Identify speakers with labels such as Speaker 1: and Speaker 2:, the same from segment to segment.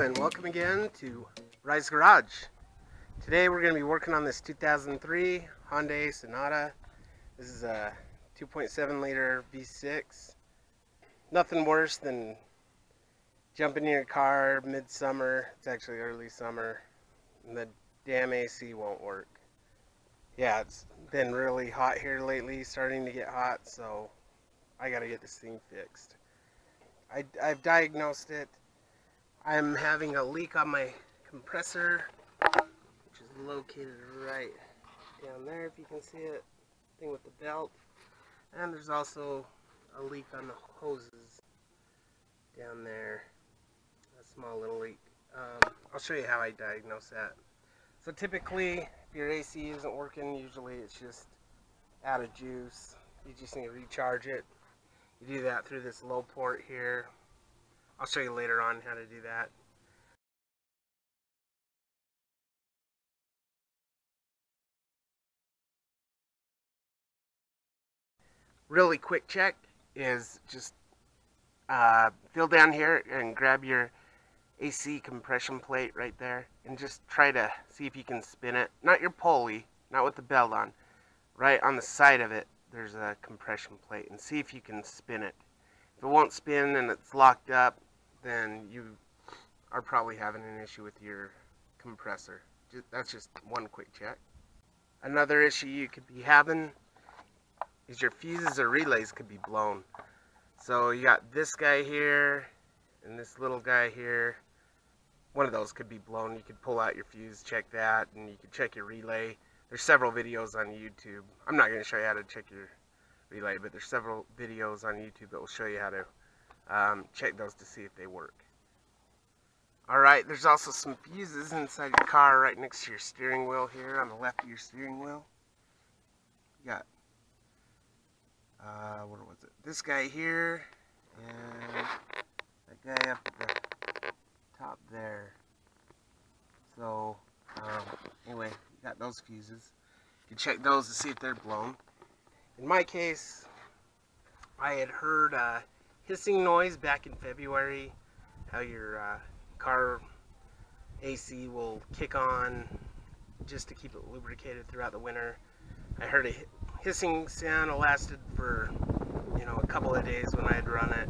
Speaker 1: and welcome again to BryzGarage. Today we're going to be working on this 2003 Hyundai Sonata. This is a 2.7 liter V6. Nothing worse than jumping in your car midsummer, it's actually early summer, and the damn AC won't work. Yeah, it's been really hot here lately, starting to get hot, so I got to get this thing fixed. I've diagnosed it. I'm having a leak on my compressor, which is located right down there, if you can see it, thing with the belt. And there's also a leak on the hoses down there, a small little leak. I'll show you how I diagnose that. So typically, if your AC isn't working, usually it's just out of juice. You just need to recharge it. You do that through this low port here. I'll show you later on how to do that. Really quick check is just feel down here and grab your AC compression plate right there and just try to see if you can spin it. Not your pulley, not with the belt on. Right on the side of it, there's a compression plate, and see if you can spin it. If it won't spin and it's locked up, then you are probably having an issue with your compressor. That's just one quick check. Another issue you could be having is your fuses or relays could be blown. So you got this guy here and this little guy here. One of those could be blown. You could pull out your fuse, check that, and you could check your relay. There's several videos on YouTube. I'm not going to show you how to check your relay, but there's several videos on YouTube that will show you how to check those to see if they work. Alright, there's also some fuses inside your car right next to your steering wheel here on the left of your steering wheel. You got, where was it? This guy here, and that guy up at the top there. So, anyway, you got those fuses. You can check those to see if they're blown. In my case, I had heard a hissing noise back in February, how your car AC will kick on just to keep it lubricated throughout the winter. I heard a hissing sound. It lasted for, a couple of days when I had run it.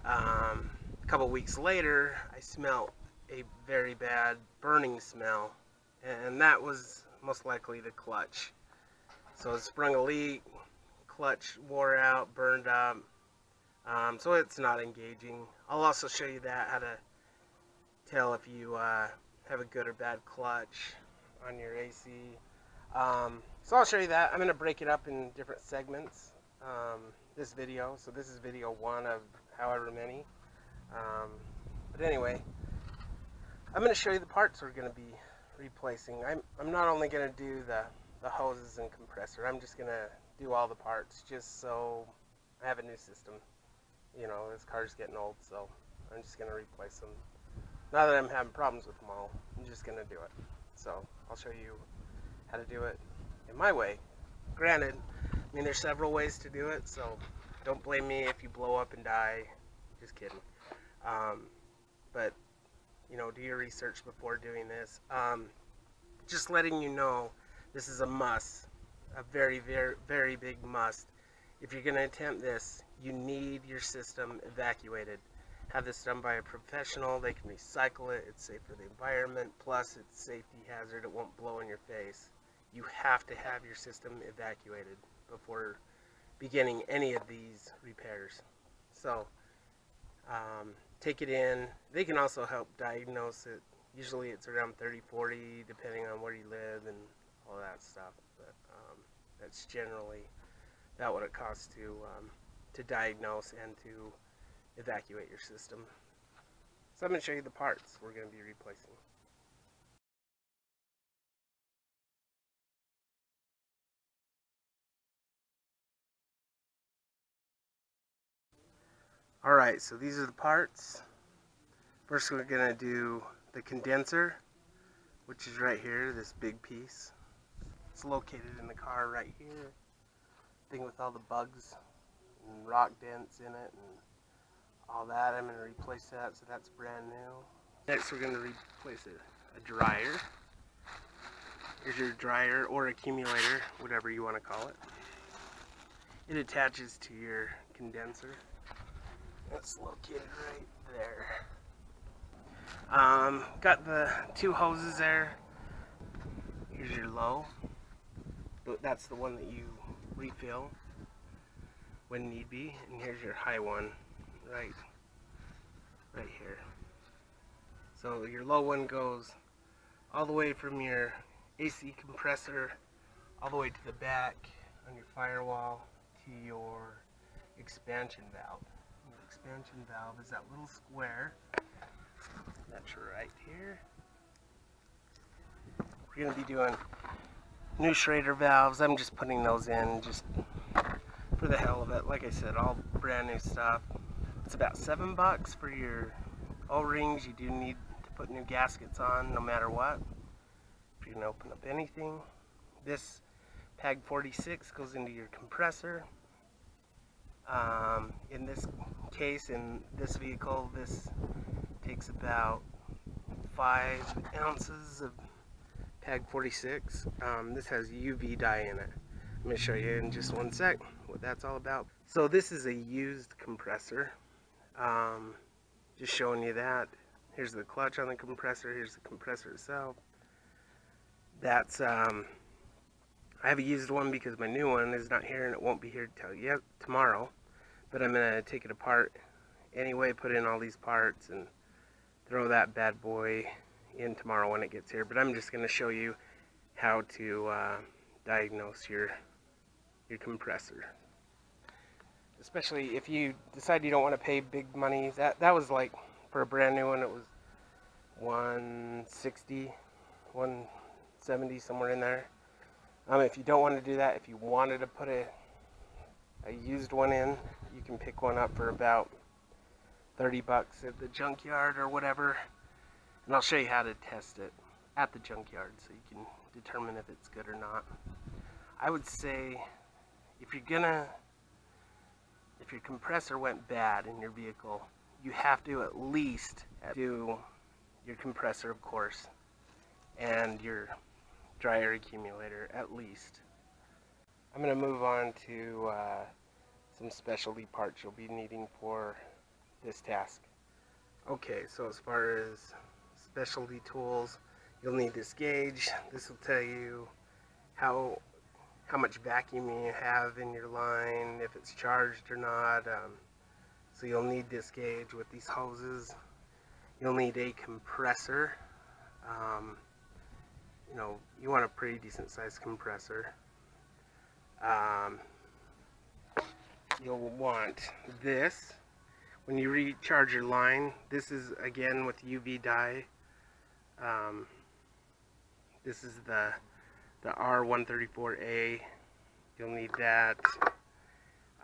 Speaker 1: A couple weeks later, I smelled a very bad burning smell, and that was most likely the clutch. So it sprung a leak, clutch wore out, burned up, so it's not engaging. I'll also show you that, how to tell if you have a good or bad clutch on your AC. So I'll show you that. I'm going to break it up in different segments, this video. So this is video 1 of however many. But anyway, I'm going to show you the parts we're going to be replacing. I'm not only going to do the hoses and compressor, I'm just going to do all the parts just so I have a new system. This car's getting old, so I'm just going to replace them. Now that I'm having problems with them all, I'm just going to do it. So I'll show you how to do it in my way. Granted, there's several ways to do it, so don't blame me if you blow up and die. Just kidding. But, do your research before doing this. Just letting you know, this is a must. A very, very, very big must. If you're going to attempt this, you need your system evacuated. Have this done by a professional. They can recycle it. It's safe for the environment. Plus, it's a safety hazard. It won't blow in your face. You have to have your system evacuated before beginning any of these repairs. So, take it in. They can also help diagnose it. Usually it's around 30-40, depending on where you live and all that stuff. But that's generally about what it costs to diagnose and to evacuate your system. So I'm going to show you the parts we're going to be replacing. Alright, so these are the parts. First we're going to do the condenser, which is right here, this big piece. It's located in the car right here. Thing with all the bugs and rock dents in it and all that. I'm going to replace that, so that's brand new. Next we're going to replace a dryer. Here's your dryer or accumulator, whatever you want to call it. It attaches to your condenser. That's located right there. Got the two hoses there. Here's your low. That's the one that you refill when need be. And here's your high one, right here. So your low one goes all the way from your AC compressor all the way to the back on your firewall to your expansion valve. And the expansion valve is that little square that's right here. We're going to be doing new Schrader valves. I'm just putting those in just for the hell of it. Like I said, all brand new stuff. It's about $7 for your O-rings. You do need to put new gaskets on no matter what. If you're going to open up anything. This PAG 46 goes into your compressor. In this case, in this vehicle, this takes about 5 ounces of PAG 46. This has UV dye in it. I'm going to show you in just one sec what that's all about. So this is a used compressor. Just showing you that. Here's the clutch on the compressor. Here's the compressor itself. That's I have a used one because my new one is not here and it won't be here till tomorrow. But I'm going to take it apart anyway, put in all these parts and throw that bad boy in tomorrow when it gets here. But I'm just going to show you how to diagnose your compressor. Especially if you decide you don't want to pay big money. That was like, for a brand new one, it was $160, $170, somewhere in there. If you don't want to do that, if you wanted to put a used one in, you can pick one up for about $30 at the junkyard or whatever. And I'll show you how to test it at the junkyard so you can determine if it's good or not. I would say if your compressor went bad in your vehicle, you have to at least do your compressor, of course, and your dryer accumulator at least. I'm going to move on to some specialty parts you'll be needing for this task. Okay, so as far as specialty tools, you'll need this gauge. This will tell you how much vacuum you have in your line, if it's charged or not. So you'll need this gauge with these hoses. You'll need a compressor. You know, you want a pretty decent sized compressor. You'll want this. When you recharge your line, this is again with UV dye. This is the R134A. You'll need that.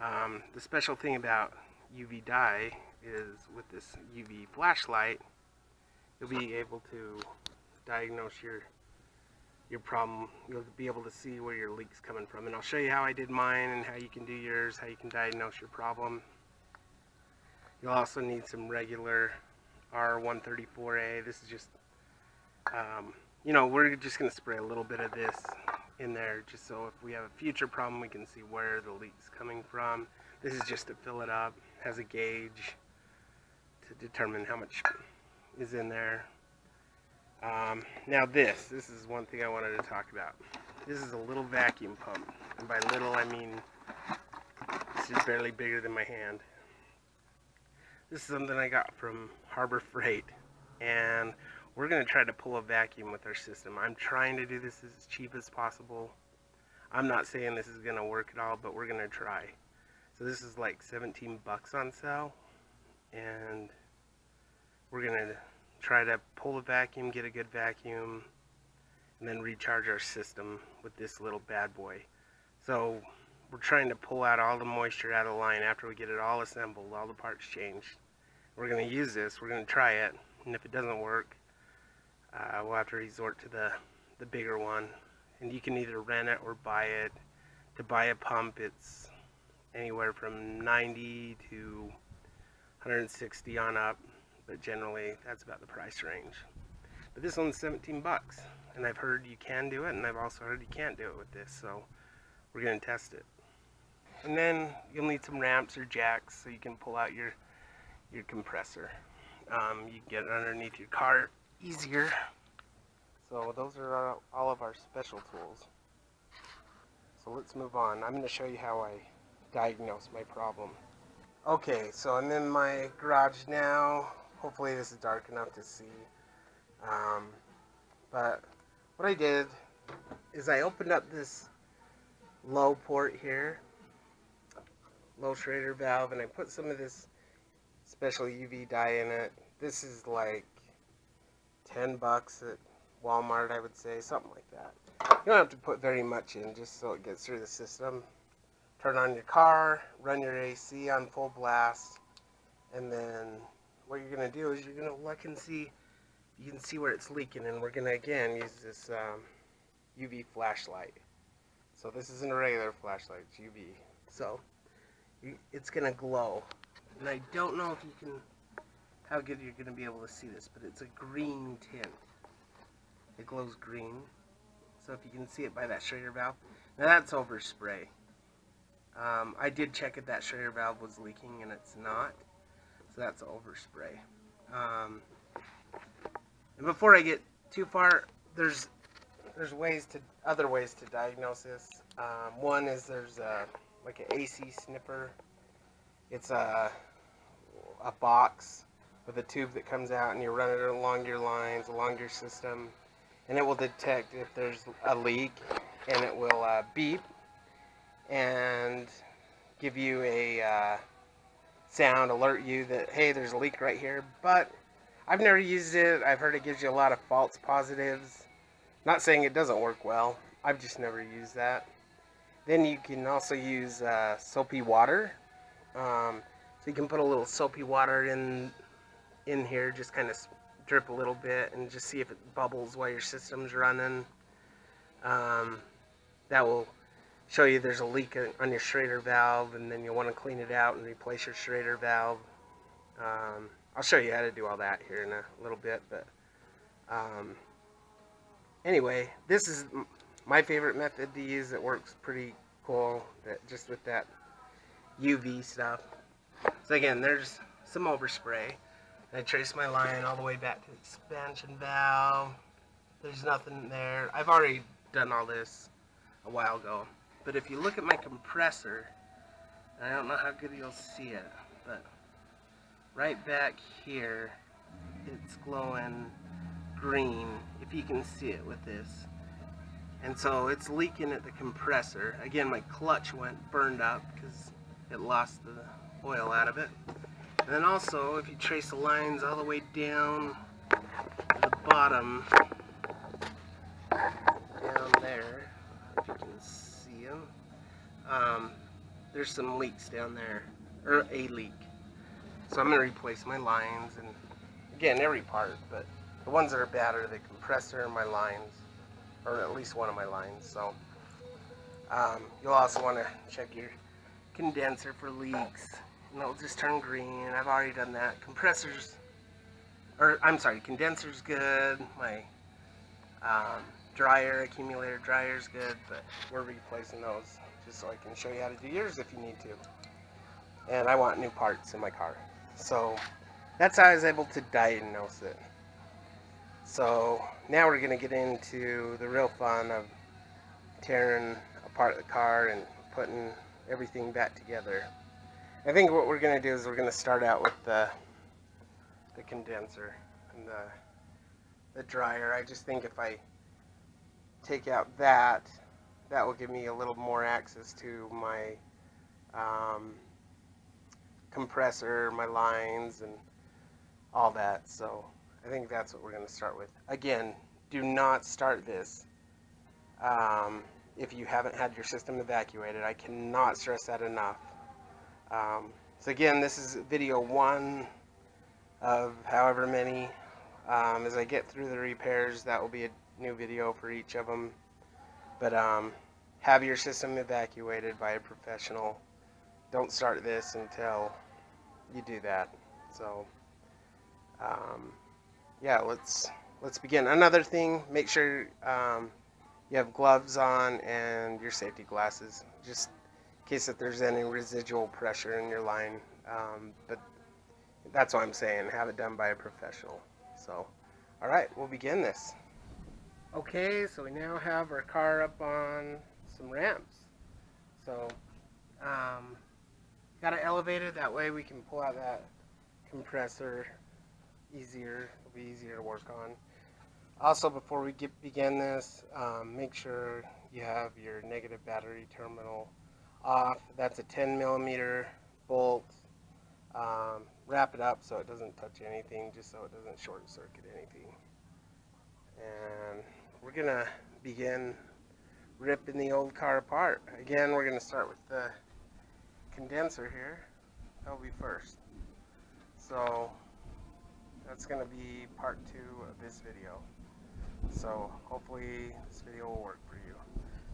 Speaker 1: The special thing about UV dye is with this UV flashlight, you'll be able to diagnose your problem. You'll be able to see where your leak's coming from. And I'll show you how I did mine and how you can do yours, how you can diagnose your problem. You'll also need some regular R134A. This is just, you know, we're just going to spray a little bit of this in there just so if we have a future problem we can see where the leak's coming from. This is just to fill it up. It has a gauge to determine how much is in there. Now this is one thing I wanted to talk about. This is a little vacuum pump, and by little I mean this is barely bigger than my hand. This is something I got from Harbor Freight, and we're going to try to pull a vacuum with our system. I'm trying to do this as cheap as possible. I'm not saying this is going to work at all, but we're going to try. So this is like 17 bucks on sale, and we're going to try to pull the vacuum, get a good vacuum, and then recharge our system with this little bad boy. So we're trying to pull out all the moisture out of the line after we get it all assembled, all the parts changed. We're going to use this, we're going to try it, and if it doesn't work, we'll have to resort to the bigger one. And you can either rent it or buy it. To buy a pump, it's anywhere from $90 to $160 on up. but generally that's about the price range. But this one's 17 bucks, and I've heard you can do it, and I've also heard you can't do it with this, so we're going to test it. And then you'll need some ramps or jacks so you can pull out your compressor. You get it underneath your car easier. So those are all of our special tools. So let's move on. I'm going to show you how I diagnose my problem. Okay, so I'm in my garage now. Hopefully this is dark enough to see. But what I did is I opened up this low port here, low Schrader valve, and I put some of this special UV dye in it. This is like 10 bucks at Walmart, I would say, something like that. You don't have to put very much in, just so it gets through the system. Turn on your car, run your AC on full blast, and then what you're going to do is you're going to look and see, you can see where it's leaking, and we're going to again use this UV flashlight. So this isn't a regular flashlight, it's UV. So it's going to glow. And I don't know if you can, how good you're going to be able to see this, but it's a green tint. It glows green. So if you can see it by that Schrader valve. Now that's overspray. I did check if that Schrader valve was leaking, and it's not. So that's overspray. And before I get too far, there's other ways to diagnose this. One is there's like an AC sniffer. It's a box with a tube that comes out, and you run it along your lines, along your system, and it will detect if there's a leak, and it will beep and give you a sound, alert you that, hey, there's a leak right here. But I've never used it. I've heard it gives you a lot of false positives. Not saying it doesn't work well. I've just never used that. Then you can also use soapy water. So you can put a little soapy water in here, just kind of drip a little bit, and just see if it bubbles while your system's running. That will show you there's a leak on your Schrader valve, and then you'll want to clean it out and replace your Schrader valve. I'll show you how to do all that here in a little bit, but anyway, this is my favorite method to use. It works pretty cool, just with that UV stuff. So again, there's some overspray. I trace my line all the way back to the expansion valve. There's nothing there. I've already done all this a while ago. But if you look at my compressor, I don't know how good you'll see it, but right back here, it's glowing green, if you can see it with this. And so it's leaking at the compressor. Again, my clutch burned up because it lost the oil out of it. And then also, if you trace the lines all the way down to the bottom, down there, if you can see them, there's some leaks down there, or a leak. So I'm going to replace my lines, and again, every part, but the ones that are bad are the compressor and my lines, or at least one of my lines. So you'll also want to check your condenser for leaks, and it'll just turn green. I've already done that. Condenser's good. My Drier, Accumulator Drier's good, but we're replacing those just so I can show you how to do yours if you need to. And I want new parts in my car. So that's how I was able to diagnose it. So now we're going to get into the real fun of tearing apart the car and putting everything back together. I think what we're going to do is we're going to start out with the condenser and the Drier. I just think if I take out that will give me a little more access to my compressor, my lines, and all that. So I think that's what we're going to start with. Again, do not start this if you haven't had your system evacuated. I cannot stress that enough. So again, this is video 1 of however many. As I get through the repairs, that will be a new video for each of them. But have your system evacuated by a professional. Don't start this until you do that. So Yeah, let's begin. Another thing, make sure you have gloves on and your safety glasses, just in case that there's any residual pressure in your line. But that's what I'm saying, have it done by a professional. So, all right, we'll begin this. Okay, so we now have our car up on some ramps. So, got it elevated, that way we can pull out that compressor easier. It'll be easier to work on. Also, before we begin this, make sure you have your negative battery terminal off. That's a 10 millimeter bolt. Wrap it up so it doesn't touch anything, just so it doesn't short circuit anything. And we're gonna begin ripping the old car apart. Again, we're gonna start with the condenser here. That'll be first. So that's gonna be part 2 of this video. So hopefully this video will work for you.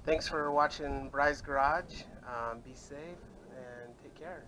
Speaker 1: Thanks for watching BryzGarage. Be safe and take care.